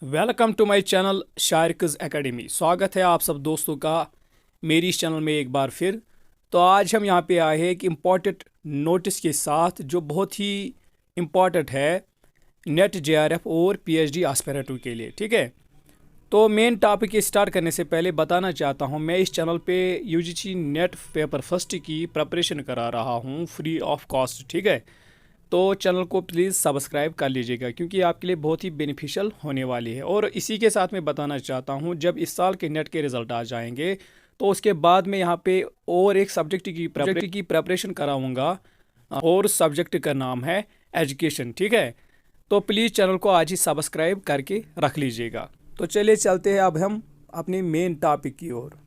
Welcome to my channel शायरकज़ academy. स्वागत है आप सब दोस्तों का मेरी इस चैनल में एक बार फिर। तो आज हम यहाँ पे आए हैं एक इम्पॉर्टेंट नोटिस के साथ जो बहुत ही इम्पॉर्टेंट है नेट जेआरएफ और पीएचडी एस्पिरेंटों के लिए। ठीक है, तो मेन टॉपिक स्टार्ट करने से पहले बताना चाहता हूँ मैं इस चैनल पे यूजीसी नेट पेपर फर्स्ट की प्रिपरेशन करा रहा हूँ फ्री ऑफ कॉस्ट। ठीक है, तो चैनल को प्लीज़ सब्सक्राइब कर लीजिएगा क्योंकि आपके लिए बहुत ही बेनिफिशियल होने वाली है। और इसी के साथ मैं बताना चाहता हूँ जब इस साल के नेट के रिज़ल्ट आ जाएंगे तो उसके बाद मैं यहाँ पे और एक सब्जेक्ट की प्रिपरेशन कराऊँगा और सब्जेक्ट का नाम है एजुकेशन। ठीक है, तो प्लीज़ चैनल को आज ही सब्सक्राइब करके रख लीजिएगा। तो चलिए चलते हैं अब हम अपने मेन टॉपिक की ओर।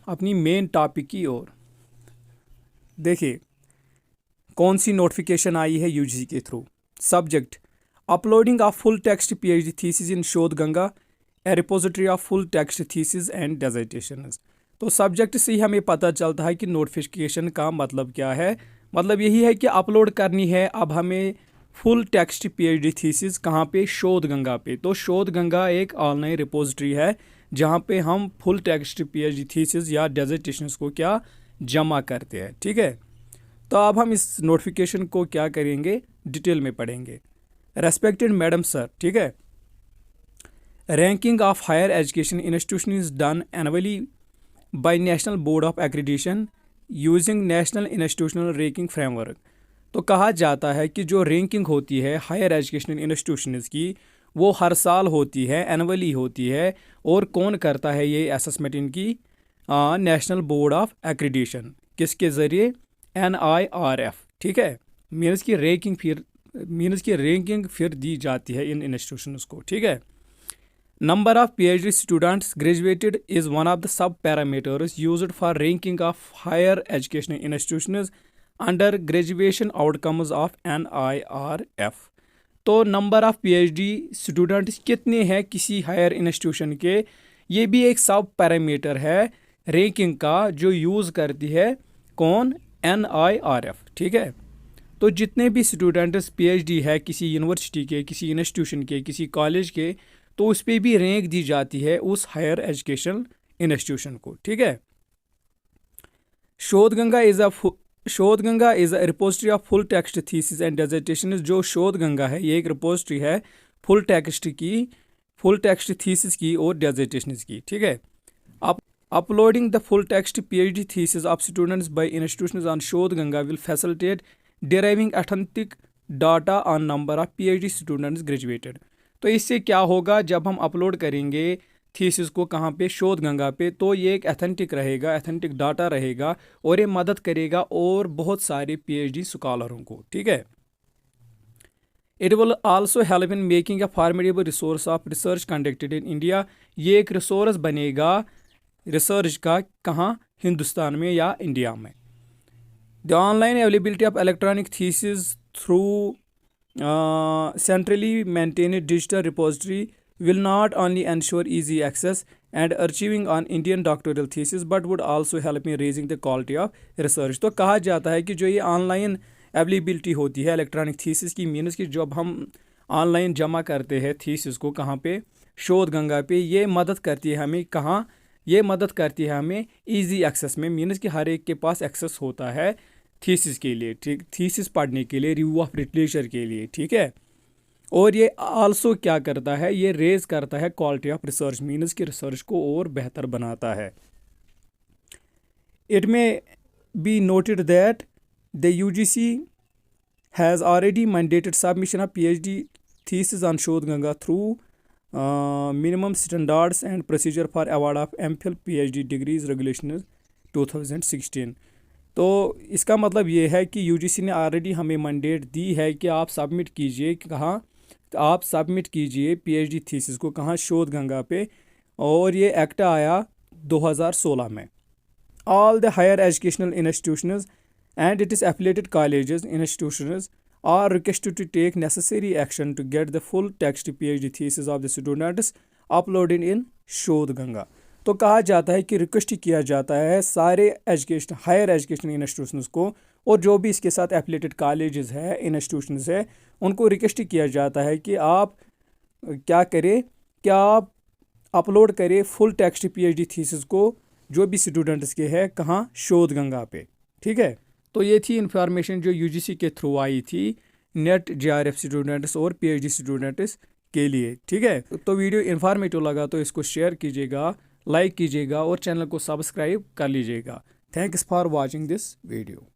अपनी मेन टॉपिक की ओर। देखिए कौन सी नोटिफिकेशन आई है यूजीसी के through. Subject uploading of full text PhD thesis in Shodh Ganga, a repository of full text thesis and dissertations. तो सब्जेक्ट से ही हमें पता चलता है कि नोटिफिकेशन का मतलब क्या है। मतलब यही है कि अपलोड करनी है अब हमें फुल टेक्स्ट पीएचडी थीसिस। कहाँ पे? शोध गंगा पे। तो शोध गंगा एक ऑनलाइन रिपोजिटरी है जहाँ पे हम फुल टेक्स्ट पीएचडी थीसिस या डिसर्टेशंस को क्या जमा करते हैं। ठीक है, तो अब हम इस नोटिफिकेशन को क्या करेंगे, डिटेल में पढ़ेंगे। रेस्पेक्टेड मैडम सर, ठीक है, ranking of higher education institution is done annually by National Board of Accreditation using National Institutional Ranking Framework. तो कहा जाता है कि जो रैंकिंग होती है हायर एजुकेशनल इंस्टीट्यूशंस की वो हर साल होती है, एनुअली होती है। और कौन करता है ये असेसमेंट इनकी? National Board of accreditation. किसके ज़रिए? NIRF। ठीक है, मीन्स की रैंकिंग फिर दी जाती है इन इंस्टीट्यूशंस को। ठीक है, number of PhD students graduated is one of the sub parameters used for ranking of higher educational institutions under graduation outcomes of NIRF। तो नंबर ऑफ पीएचडी स्टूडेंट्स कितने हैं किसी हायर इंस्टीट्यूशन के, ये भी एक सब पैरामीटर है रैंकिंग का जो यूज़ करती है कौन? NIRF। ठीक है, तो जितने भी स्टूडेंट्स पीएचडी है किसी यूनिवर्सिटी के, किसी इंस्टीट्यूशन के, किसी कॉलेज के, तो उस पर भी रैंक दी जाती है उस हायर एजुकेशन इंस्टीट्यूशन को। ठीक है, शोध Ganga is a repository of full text thesis and dissertation. जो शोध गंगा है ये एक रिपोजिटरी है फुल टेक्स्ट थीसिस की और डिसर्टेशन की। ठीक है, uploading the full text PhD thesis of students by institutions on Shodh Ganga will facilitate deriving authentic data on number of PhD students graduated। तो इससे क्या होगा जब हम अपलोड करेंगे थीसिस को कहाँ पे? शोध गंगा पे। तो ये एक एथेंटिक डाटा रहेगा और ये मदद करेगा और बहुत सारे PhD स्कॉलरों को। ठीक है, it will also help in making a formidable resource of research conducted in India. ये एक रिसोर्स बनेगा रिसर्च का, कहाँ? हिंदुस्तान में या इंडिया में। The online availability of electronic thesis through centrally maintained digital repository will not only ensure easy access and archiving on Indian doctoral thesis but would also help in raising the quality of research. तो कहा जाता है कि जो ये online availability होती है electronic thesis की, मीन्स कि जब हम ऑनलाइन जमा करते हैं थीसिस को कहाँ पे? शोध गंगा पे। ये मदद करती है हमें कहाँ? ये मदद करती है हमें इजी एक्सेस में, मीन्स कि हर एक के पास एक्सेस होता है थीसिस के लिए। ठीक, थीसिस पढ़ने के लिए, रिव्यू ऑफ लिटरेचर के लिए। ठीक है, और ये आल्सो क्या करता है? ये रेज करता है क्वालिटी ऑफ रिसर्च, मीन्स कि रिसर्च को और बेहतर बनाता है। It may be noted that the UGC has already mandated submission of PhD thesis on शोध Ganga through minimum standards and procedure for award of MPhil PhD degrees regulations 2016। तो इसका मतलब ये है कि यूजीसी ने ऑलरेडी हमें मैंडेट दी है कि आप सबमिट कीजिए। कहाँ? तो आप सबमिट कीजिए PhD थीसिस को कहाँ? शोध गंगा पे। और ये एक्ट आया 2016 में। All the higher educational institutions and it is affiliated colleges institutions are requested to take necessary action to get the full text PhD thesis of the students uploaded in शोध गंगा। तो कहा जाता है कि रिक्वेस्ट किया जाता है सारे हायर एजुकेशन इंस्टीट्यूशंस को और जो भी इसके साथ एफिलेटेड कॉलेजेस है, इंस्टीट्यूशंस है, उनको रिक्वेस्ट किया जाता है कि आप क्या करें, क्या आप अपलोड करें फुल टेक्स्ट पीएचडी थीसिस को जो भी स्टूडेंट्स के है कहाँ, शोध गंगा पे। ठीक है, तो ये थी इंफॉर्मेशन जो यूजीसी के थ्रू आई थी नेट जेआरएफ स्टूडेंट्स और पीएचडी स्टूडेंट्स के लिए। ठीक है, तो वीडियो इन्फॉर्मेटिव लगा तो इसको शेयर कीजिएगा, लाइक कीजिएगा और चैनल को सब्सक्राइब कर लीजिएगा। Thanks for watching this video.